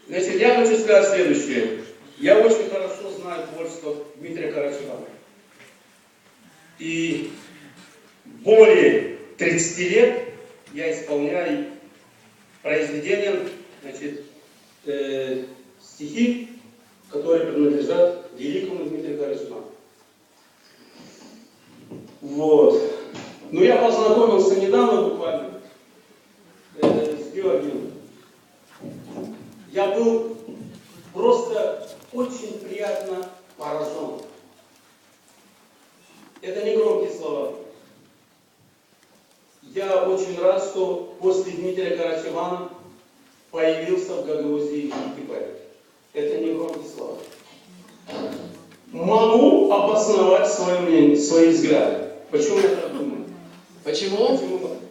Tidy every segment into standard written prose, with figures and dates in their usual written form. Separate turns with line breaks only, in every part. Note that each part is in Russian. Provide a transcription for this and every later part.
Значит, я хочу сказать следующее. Я очень хорошо знаю творчество Дмитрия Карачевана. И более 30 лет я исполняю произведения, значит, стихи, которые принадлежат великому Дмитрию Карачевану. Вот. Но я познакомился недавно буквально с Георгием. Я был просто очень приятно поражен. Это не громкие слова. Я очень рад, что после Дмитрия Карачевана появился в Гагаузии великий поэт. Это не громкие слова. Могу обосновать свое мнение, свои взгляды. Почему я так думаю?
Почему?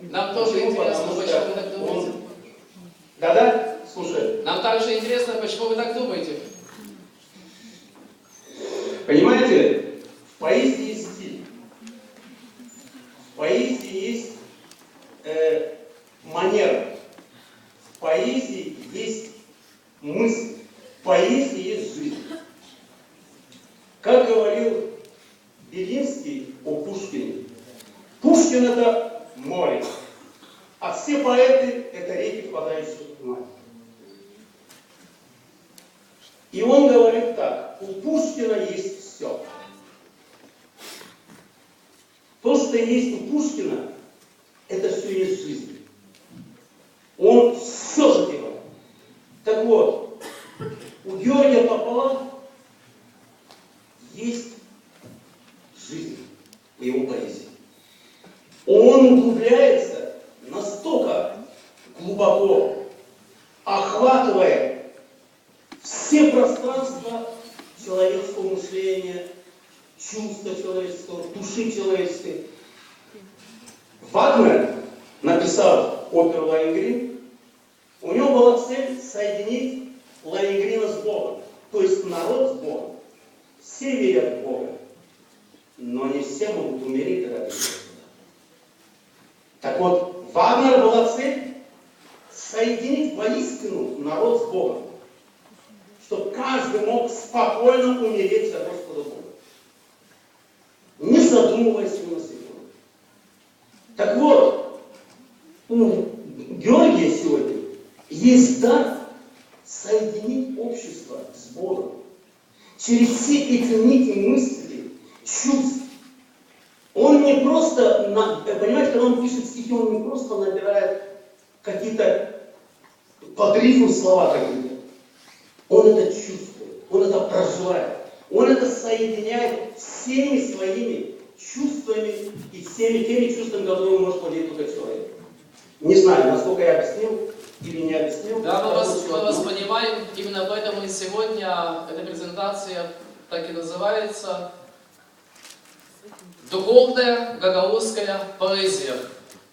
Нам тоже интересно, почему вы так думаете.
Да-да? Слушай.
Нам также интересно, почему вы так думаете.
Понимаете, в поэзии есть стиль. В поэзии есть манера. В поэзии есть мысль. В поэзии есть жизнь. Как говорил Белинский о Пушкине. Пушкин — это море, а все поэты — это реки, впадающие в море. И он говорит так: у Пушкина есть все. То, что есть у Пушкина, это все есть жизнь. Он все затевает. Так вот, у Георгия Попова есть жизнь в его поэзии. Он углубляется настолько глубоко, охватывая все пространства человеческого мышления, чувства человеческого, души человеческой. Вагнер, написав оперу «Лоенгрин», у него была цель соединить Лоенгрина с Богом, то есть народ с Богом. Все верят в Бога, но не все могут умереть ради Господа. Так вот, Вагнера была цель соединить воистину народ с Богом, чтобы каждый мог спокойно умереть за Господа Бога, не задумываясь на секунду. Так вот, у Георгия сегодня есть дар соединить общество с Богом. Через все эти нити мыслей, чувств. Он не просто, понимаете, когда он пишет стихи, он не просто набирает какие-то под рифм слова какие-то. Он это чувствует, он это проживает. Он это соединяет всеми своими чувствами и всеми теми чувствами, которые может владеть только человек. Не знаю, насколько я объяснил или не объяснил.
Да, мы вас понимаем, именно поэтому и сегодня эта презентация так и называется «Духовная гагаузская поэзия».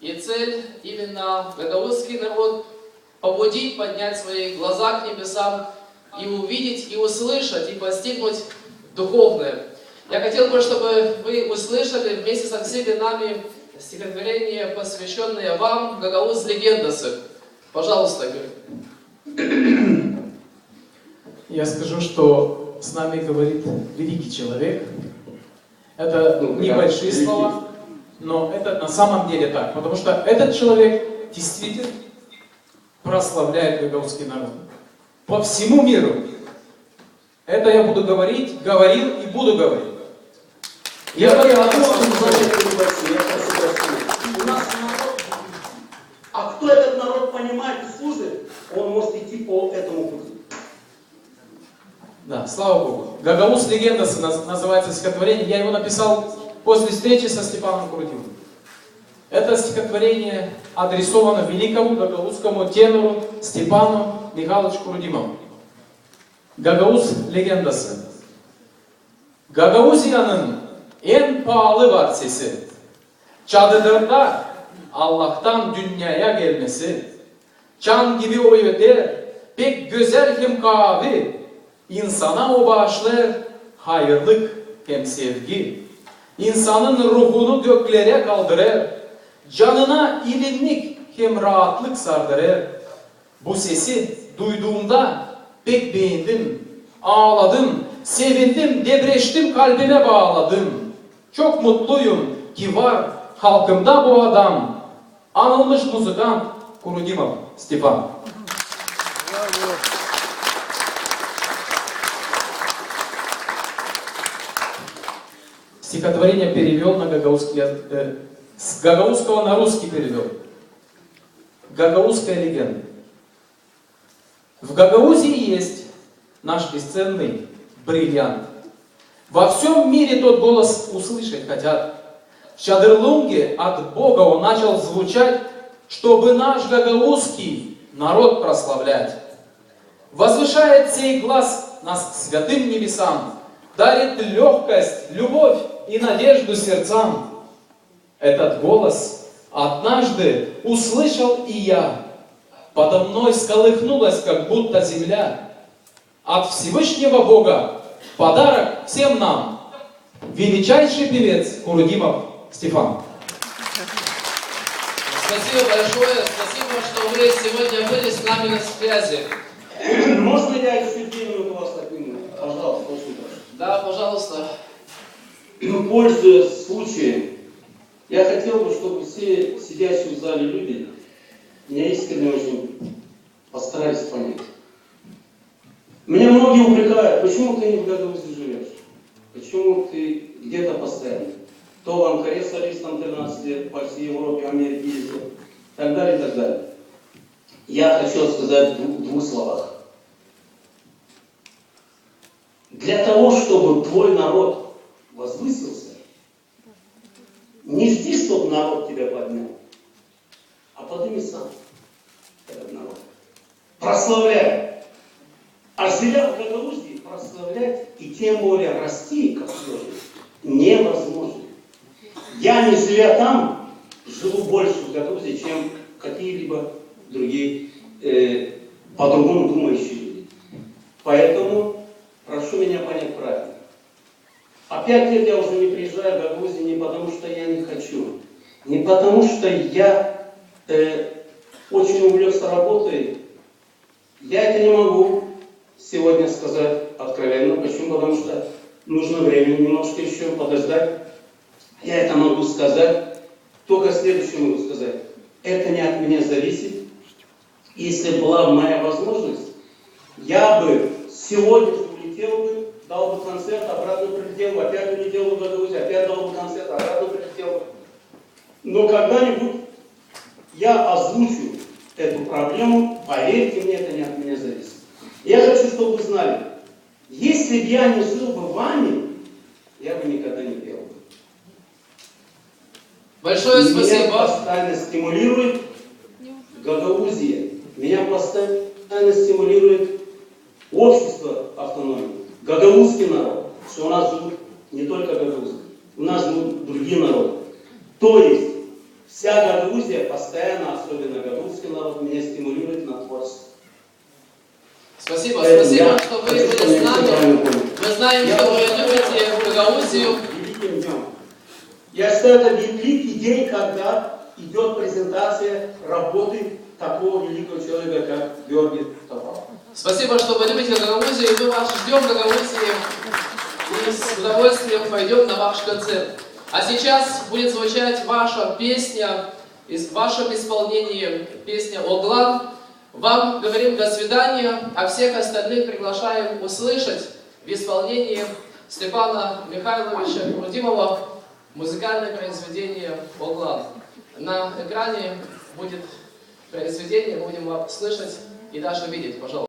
И цель именно гагаузский народ побудить, поднять свои глаза к небесам и увидеть, и услышать, и постигнуть духовное. Я хотел бы, чтобы вы услышали вместе со всеми нами стихотворение, посвященное вам, Гагаус Легендасы. Пожалуйста, Игорь.
Я скажу, что с нами говорит великий человек. Это небольшие слова, но это на самом деле так. Потому что этот человек действительно прославляет гагаузский народ. По всему миру. Это я буду говорить, говорил и буду говорить.
Я прошу прощения. У нас народ, а кто этот народ понимает и служит, он может идти по этому пути.
Да, слава Богу. Гагаус Легендасы называется стихотворение. Я его написал после встречи со Степаном Крутилом. Это стихотворение адресовано великому гагаузскому тенору Степану Михайловичу Крудимову. Гагаус Легендасы. Гагаузиянın en pahalı parçası. Çadırda Allah'tan dünyaya gelmesi. Çan gibi o öder, pek güzel hem kahve. İnsana o bağışlar hayırlık hem sevgi. İnsanın ruhunu göklere kaldırır. Canına ilimlik hem rahatlık sardırır. Bu sesi duyduğumda pek beğendim, ağladım, sevindim, debreştim, kalbime bağladım. Çok mutluyum ki var halkımda bu adam. Anılmış muzikant Kurudimov Степан. Стихотворение перевел на гагаузский, с гагаузского на русский перевел. Гагаузская легенда. В Гагаузии есть наш бесценный бриллиант. Во всем мире тот голос услышать хотят. В Чадырлунге от Бога он начал звучать, чтобы наш гагаузский народ прославлять. Возвышает сей глаз нас к святым небесам, дарит легкость, любовь и надежду сердцам. Этот голос однажды услышал и я. Подо мной всколыхнулась, как будто земля. От Всевышнего Бога подарок всем нам. Величайший певец Курудимов Степан.
Спасибо большое, спасибо, что вы сегодня были с нами на связи.
Можно я еще 2 минуты вас отниму? Пожалуйста, очень прошу.
Да, пожалуйста.
Пользуясь случаем, я хотел бы, чтобы все сидящие в зале люди меня искренне очень постарались понять. Меня многие упрекают, почему ты не в Гагаузии живешь? Почему ты где-то постоянно? То в Анкаре солист там 13 лет, по всей Европе, Америке ездил, и так далее, и так далее. Я хочу сказать в двух словах. Для того, чтобы твой народ возвысился, не жди, чтобы народ тебя поднял, а подними сам этот народ. Прославляй. А живя в Гагаузии, прославлять и тем более расти, как тоже, невозможно. Я, не живя там, живу больше в Гагаузии, чем какие-либо другие по-другому думающие люди. Поэтому прошу меня понять правильно. А 5 лет я уже не приезжаю в Гагаузию не потому, что я не хочу, не потому, что я очень увлекся работой. Я это не могу сегодня сказать откровенно. Почему? Потому что нужно время немножко еще подождать. Я это могу сказать. Только следующее могу сказать. Это не от меня зависит. Если была бы моя возможность, я бы сегодня же улетел бы, дал бы концерт, обратно прилетел бы, опять улетел бы в Гагаузию, опять дал бы концерт, обратно прилетел бы. Но когда-нибудь я озвучу эту проблему, поверьте мне, это не от меня зависит. Я хочу, чтобы вы знали, если бы я не жил бы вами, я бы никогда не пел.
Большое
Меня
спасибо.
постоянно стимулирует Гагаузия. Меня постоянно стимулирует общество автономии. Гагаузский народ. Что у нас живут не только гагаузы, у нас живут другие народы. То есть вся Гагаузия постоянно, особенно гагаузский народ, меня стимулирует на творчество.
Спасибо, спасибо, что вы были с нами. Мы знаем, что вы любите Гагаузию.
Великим днем. Я считаю, это великий день, когда идет презентация работы такого великого человека, как Георгий Топалов.
Спасибо, что вы любите Гагаузию, и мы вас ждем в Гагаузии. И с удовольствием пойдем на ваш концерт. А сейчас будет звучать ваша песня, в вашем исполнении песня «Оглан». Вам говорим до свидания, а всех остальных приглашаем услышать в исполнении Степана Михайловича Курудимова музыкальное произведение «Оглан». На экране будет произведение, будем слышать и даже видеть, пожалуйста.